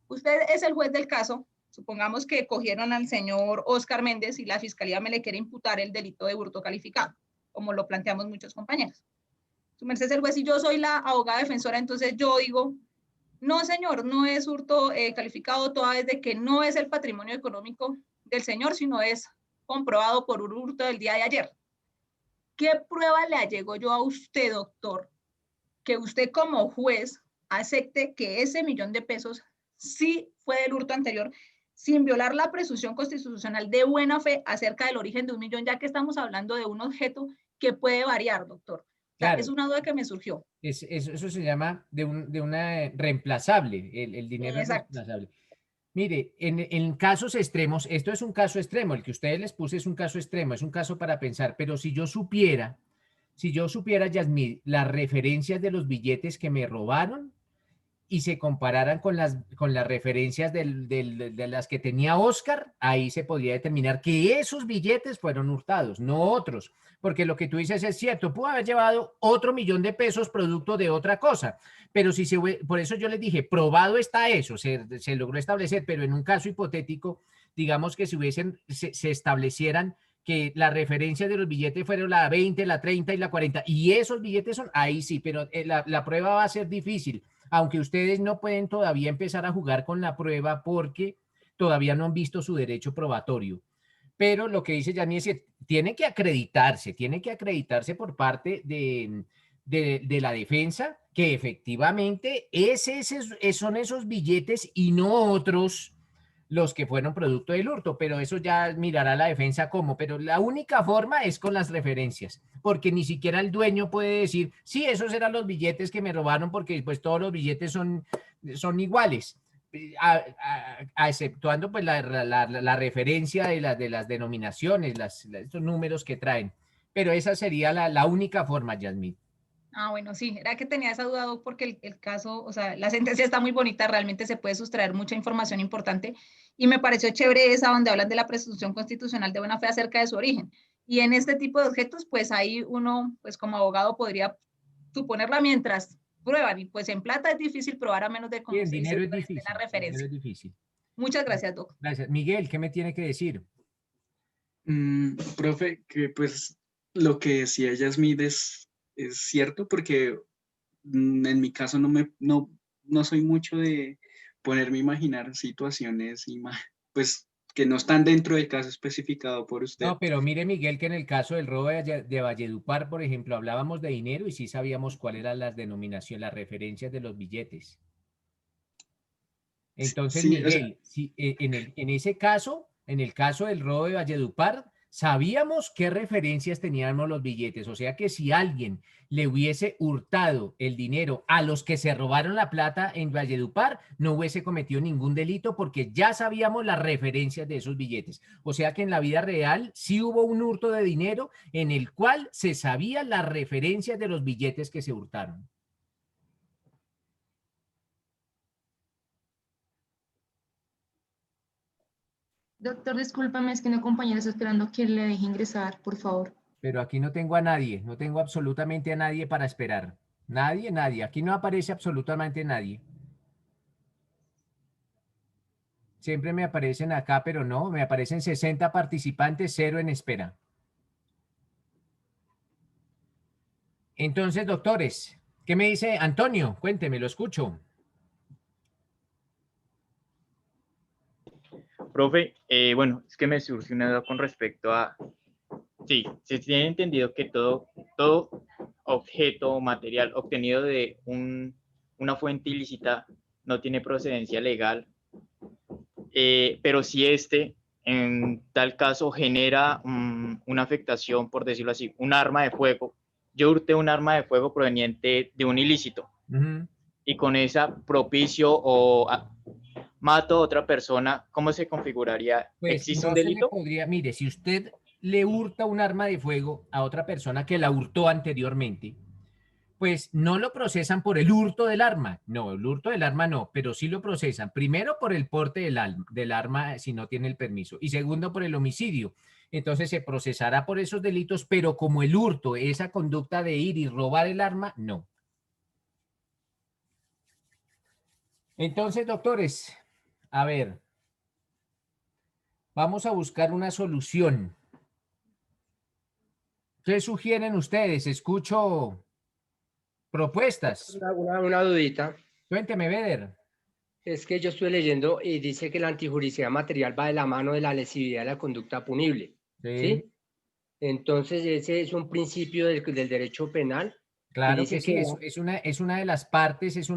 Usted es el juez del caso. Supongamos que cogieron al señor Oscar Méndez y la fiscalía me le quiere imputar el delito de hurto calificado, como lo planteamos muchos compañeros. Su merced es el juez y yo soy la abogada defensora, entonces yo digo, no señor, no es hurto calificado toda vez de que no es el patrimonio económico del señor, sino es comprobado por un hurto del día de ayer. ¿Qué prueba le allegó yo a usted, doctor, que usted como juez acepte que ese millón de pesos sí fue del hurto anterior, sin violar la presunción constitucional de buena fe acerca del origen de un millón, ya que estamos hablando de un objeto que puede variar, doctor? Claro. Es una duda que me surgió. Eso se llama de una reemplazable, el dinero es reemplazable. Mire, en casos extremos, esto es un caso extremo, el que ustedes les puse es un caso extremo, es un caso para pensar, pero si yo supiera, Yasmín, las referencias de los billetes que me robaron y se compararan con las referencias de las que tenía Oscar, ahí se podría determinar que esos billetes fueron hurtados, no otros, porque lo que tú dices es cierto, pudo haber llevado otro millón de pesos producto de otra cosa, pero por eso yo les dije, probado está eso, se logró establecer, pero en un caso hipotético, digamos que se establecieran que las referencias de los billetes fueron la 20, la 30 y la 40, y esos billetes son, ahí sí, pero la prueba va a ser difícil, aunque ustedes no pueden todavía empezar a jugar con la prueba porque todavía no han visto su derecho probatorio. Pero lo que dice Yanni es que tiene que acreditarse por parte de la defensa que efectivamente son esos billetes y no otros los que fueron producto del hurto, pero eso ya mirará la defensa cómo, pero la única forma es con las referencias, porque ni siquiera el dueño puede decir, sí, esos eran los billetes que me robaron, porque pues todos los billetes son iguales, exceptuando pues la referencia de las denominaciones, estos números que traen, pero esa sería la única forma, Yasmín. Ah, bueno, sí, era que tenía esa duda, Doc, porque el caso, o sea, la sentencia está muy bonita, realmente se puede sustraer mucha información importante y me pareció chévere esa donde hablan de la presunción constitucional de buena fe acerca de su origen. Y en este tipo de objetos, pues ahí uno, pues como abogado podría suponerla mientras prueban y pues en plata es difícil probar a menos de conocer dinero es difícil, la referencia. Es difícil. Muchas gracias, Doc. Gracias. Miguel, ¿qué me tiene que decir? Profe, que pues lo que decía Yasmín es cierto, porque en mi caso no soy mucho de ponerme a imaginar situaciones pues que no están dentro del caso especificado por usted. No, pero mire, Miguel, que en el caso del robo de Valledupar, por ejemplo, hablábamos de dinero y sí sabíamos cuáles eran las denominaciones, las referencias de los billetes. Entonces, sí, Miguel, sí, en ese caso, en el caso del robo de Valledupar, sabíamos qué referencias teníamos los billetes, o sea que si alguien le hubiese hurtado el dinero a los que se robaron la plata en Valledupar, no hubiese cometido ningún delito porque ya sabíamos las referencias de esos billetes. O sea que en la vida real sí hubo un hurto de dinero en el cual se sabían las referencias de los billetes que se hurtaron. Doctor, discúlpame, es que una compañera está esperando que le deje ingresar, por favor. Pero aquí no tengo a nadie, no tengo absolutamente a nadie para esperar. Nadie. Aquí no aparece absolutamente nadie. Siempre me aparecen acá, pero no, me aparecen 60 participantes, 0 en espera. Entonces, doctores, ¿qué me dice Antonio? Cuénteme, lo escucho. Profe, bueno, es que me surge una duda con respecto a, sí, se tiene entendido que todo objeto o material obtenido de una fuente ilícita no tiene procedencia legal, pero si en tal caso genera una afectación, por decirlo así, un arma de fuego, yo hurté un arma de fuego proveniente de un ilícito, y con esa propicio o mato a otra persona, ¿cómo se configuraría? Pues ¿Existe no un se le delito? podría, mire, si usted le hurta un arma de fuego a otra persona que la hurtó anteriormente, pues no lo procesan por el hurto del arma. No, el hurto del arma no, pero sí lo procesan. Primero por el porte del arma si no tiene el permiso. Y segundo por el homicidio. Entonces se procesará por esos delitos, pero como el hurto, esa conducta de ir y robar el arma, no. Entonces, doctores, a ver, vamos a buscar una solución. ¿Qué sugieren ustedes? Escucho propuestas. Una dudita. Cuénteme, Beder. Es que yo estoy leyendo y dice que la antijuricidad material va de la mano de la lesividad de la conducta punible. ¿Sí? Entonces, ese es un principio del derecho penal. Claro que sí, es una de las partes, es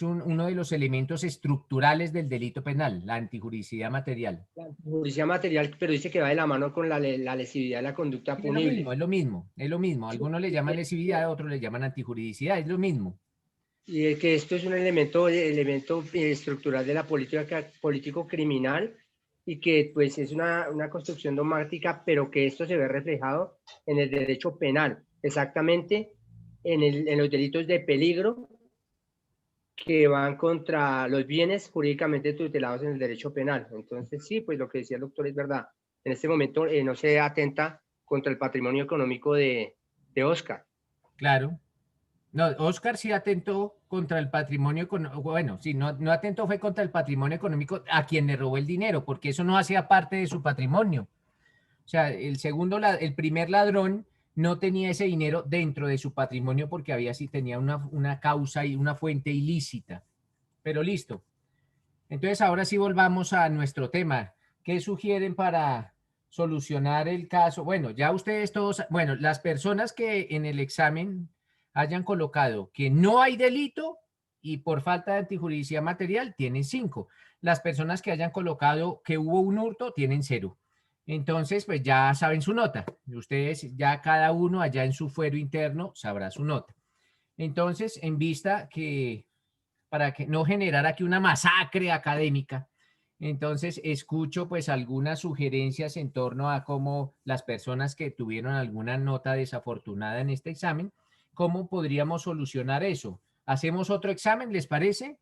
uno de los elementos estructurales del delito penal, la antijuricidad material. La antijuricidad material, pero dice que va de la mano con la lesividad de la conducta punible. Es lo mismo. Algunos le llaman lesividad, otros le llaman antijuridicidad, es lo mismo. Y que esto es un elemento estructural de la política político-criminal y que pues es una construcción dogmática, pero que esto se ve reflejado en el derecho penal, exactamente en los delitos de peligro que van contra los bienes jurídicamente tutelados en el derecho penal. Entonces sí, pues lo que decía el doctor es verdad. En este momento no se atenta contra el patrimonio económico de Oscar. Claro. No, Oscar sí atentó contra el patrimonio económico, bueno, sí, no atentó fue contra el patrimonio económico a quien le robó el dinero, porque eso no hacía parte de su patrimonio. O sea, el primer ladrón no tenía ese dinero dentro de su patrimonio porque tenía una causa y una fuente ilícita. Pero listo. Entonces, ahora sí volvamos a nuestro tema. ¿Qué sugieren para solucionar el caso? Bueno, ya ustedes todos, bueno, las personas que en el examen hayan colocado que no hay delito y por falta de antijuridicidad material tienen 5. Las personas que hayan colocado que hubo un hurto tienen 0. Entonces, pues ya saben su nota. Ustedes ya cada uno allá en su fuero interno sabrá su nota. Entonces, en vista que, para que no generar aquí una masacre académica, entonces escucho pues algunas sugerencias en torno a cómo las personas que tuvieron alguna nota desafortunada en este examen, cómo podríamos solucionar eso. ¿Hacemos otro examen, les parece?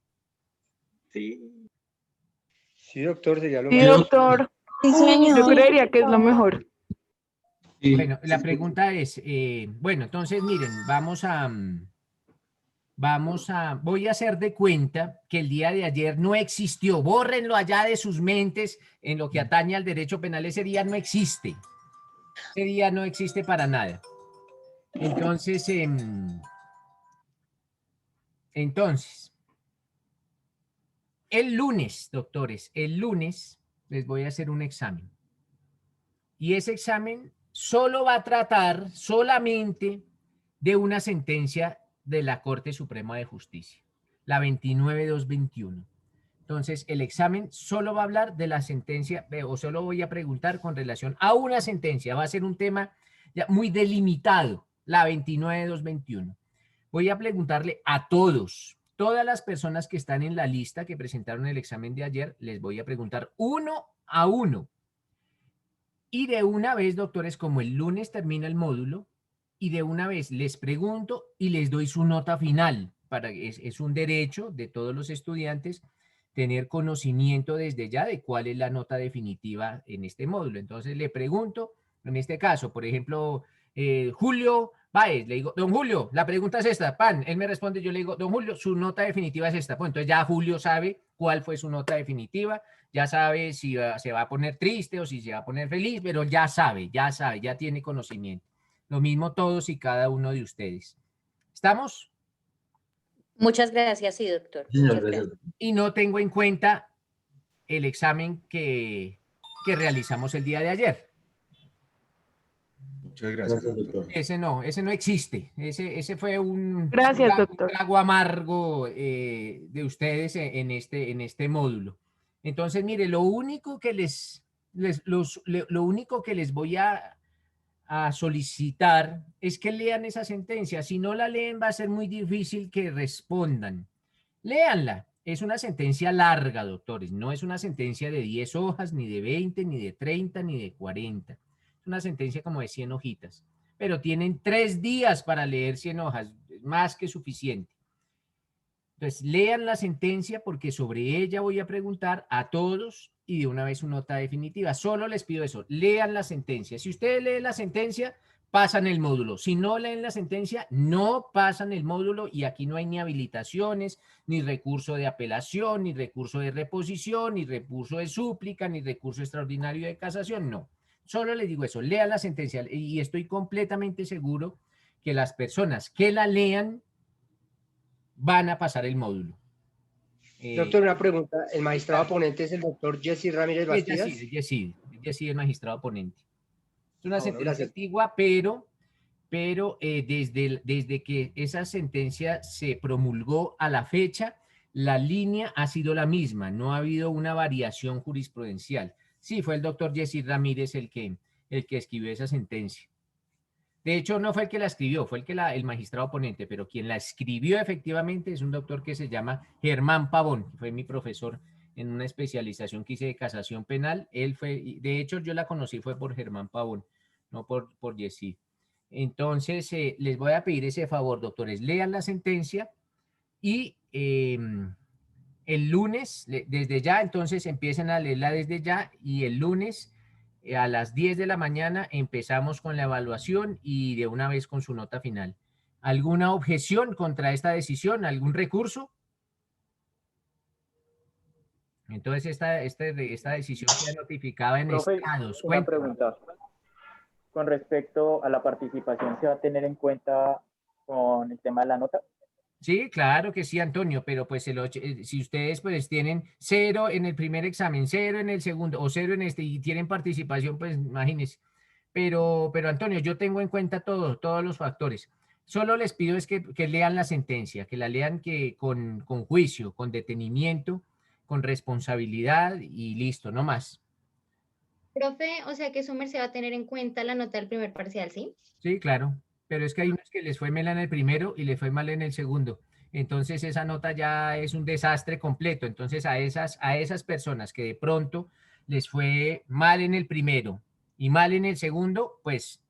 Sí. Sí, doctor, sería lo Sí, más... doctor. Yo creería que es lo mejor. Bueno, la pregunta es, bueno, entonces miren, voy a hacer de cuenta que el día de ayer no existió. Bórrenlo allá de sus mentes en lo que atañe al derecho penal. Ese día no existe. Ese día no existe para nada. Entonces, el lunes, doctores, el lunes les voy a hacer un examen. Y ese examen solo va a tratar solamente de una sentencia de la Corte Suprema de Justicia, la 29221. Entonces, el examen solo va a hablar de la sentencia, o solo voy a preguntar con relación a una sentencia. Va a ser un tema ya muy delimitado, la 29221. Voy a preguntarle a todas las personas que están en la lista que presentaron el examen de ayer, les voy a preguntar uno a uno. Y de una vez, doctores, como el lunes termina el módulo, y de una vez les pregunto y les doy su nota final. Es un derecho de todos los estudiantes tener conocimiento desde ya de cuál es la nota definitiva en este módulo. Entonces le pregunto, en este caso, por ejemplo, Julio Báez, le digo, don Julio, la pregunta es esta, él me responde, yo le digo, don Julio, su nota definitiva es esta. Pues entonces ya Julio sabe cuál fue su nota definitiva, ya sabe si se va a poner triste o si se va a poner feliz, pero ya sabe, ya tiene conocimiento. Lo mismo todos y cada uno de ustedes. ¿Estamos? Muchas gracias, sí, doctor. Muchas gracias. Y no tengo en cuenta el examen que realizamos el día de ayer. Muchas gracias, doctor. Ese no existe. Ese fue un trago amargo de ustedes en este módulo. Entonces, mire, lo único que les voy a solicitar es que lean esa sentencia. Si no la leen, va a ser muy difícil que respondan. Léanla. Es una sentencia larga, doctores. No es una sentencia de 10 hojas, ni de 20, ni de 30, ni de 40. Es una sentencia como de 100 hojitas. Pero tienen 3 días para leer 100 hojas. Es más que suficiente. Entonces, lean la sentencia porque sobre ella voy a preguntar a todos y de una vez su nota definitiva. Solo les pido eso, lean la sentencia. Si ustedes leen la sentencia, pasan el módulo. Si no leen la sentencia, no pasan el módulo y aquí no hay ni habilitaciones, ni recurso de apelación, ni recurso de reposición, ni recurso de súplica, ni recurso extraordinario de casación, no. Solo les digo eso, lean la sentencia y estoy completamente seguro que las personas que la lean van a pasar el módulo. Doctor, una pregunta. ¿El magistrado ponente es el doctor Jesse Ramírez Bastidas? Jesse, el magistrado ponente. Es una sentencia antigua, pero desde que esa sentencia se promulgó a la fecha, la línea ha sido la misma, no ha habido una variación jurisprudencial. Sí, fue el doctor Jesse Ramírez el que escribió esa sentencia. De hecho, no fue el que la escribió, fue el magistrado ponente, pero quien la escribió efectivamente es un doctor que se llama Germán Pavón, que fue mi profesor en una especialización que hice de casación penal. Él fue, de hecho, yo la conocí fue por Germán Pavón, no por Jessy. Entonces, les voy a pedir ese favor, doctores, lean la sentencia y el lunes, desde ya, entonces empiecen a leerla desde ya y el lunes a las 10 de la mañana empezamos con la evaluación y de una vez con su nota final. ¿Alguna objeción contra esta decisión? ¿Algún recurso? Entonces esta decisión queda notificada en Profe, estados. una pregunta. con respecto a la participación, ¿se va a tener en cuenta con el tema de la nota? Sí, claro que sí, Antonio, pero pues si ustedes pues tienen 0 en el primer examen, 0 en el segundo o 0 en este y tienen participación, pues imagínense. Pero Antonio, yo tengo en cuenta todos los factores. Solo les pido es que lean la sentencia, que la lean con juicio, con detenimiento, con responsabilidad y listo, no más. Profe, o sea que su merced va a tener en cuenta la nota del primer parcial, ¿sí? Sí, claro, pero es que hay unos que les fue mal en el primero y les fue mal en el segundo. Entonces esa nota ya es un desastre completo. Entonces a esas personas que de pronto les fue mal en el primero y mal en el segundo, pues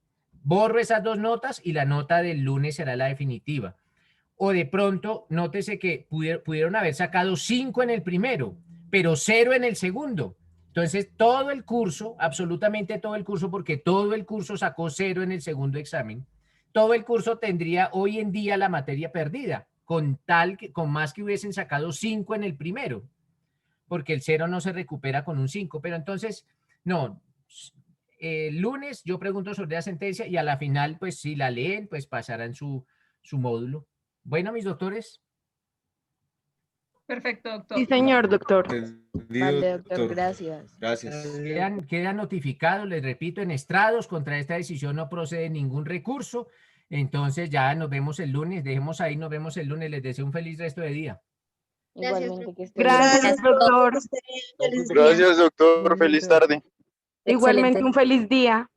borro esas 2 notas y la nota del lunes será la definitiva. O de pronto, nótese que pudieron haber sacado 5 en el primero, pero 0 en el segundo. Entonces, todo el curso, absolutamente todo el curso, porque todo el curso sacó 0 en el segundo examen, todo el curso tendría hoy en día la materia perdida, con más que hubiesen sacado 5 en el primero, porque el 0 no se recupera con un 5. Pero entonces, no, el lunes yo pregunto sobre la sentencia y a la final, pues si la leen, pues pasarán su módulo. Bueno, mis doctores. Perfecto, doctor. Sí, señor, doctor. Vale, doctor, gracias. Gracias. Quedan notificados, les repito, en estrados. Contra esta decisión no procede ningún recurso. Entonces ya nos vemos el lunes. Dejemos ahí, nos vemos el lunes. Les deseo un feliz resto de día. Igualmente que estén Gracias, doctor. Gracias, doctor. Feliz tarde. Igualmente un feliz día.